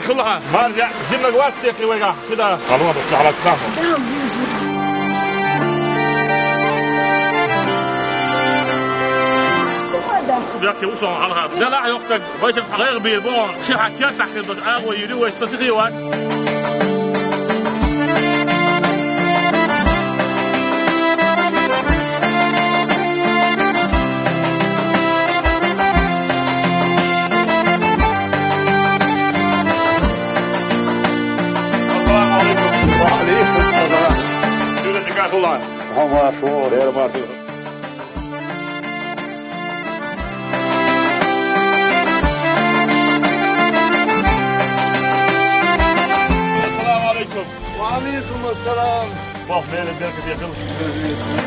كلها هرجع جبنا جواستيك ويقع كده خلونا نطلع على الساحة. بياكي وصل على هذا ده لا يختك بايش غير بيبون شي حكيت تحت البقاء ويلو يستسيغي وان الله هو شهور يا رب. السلام عليكم. وعليكم السلام. واف مين البركة يا خلص.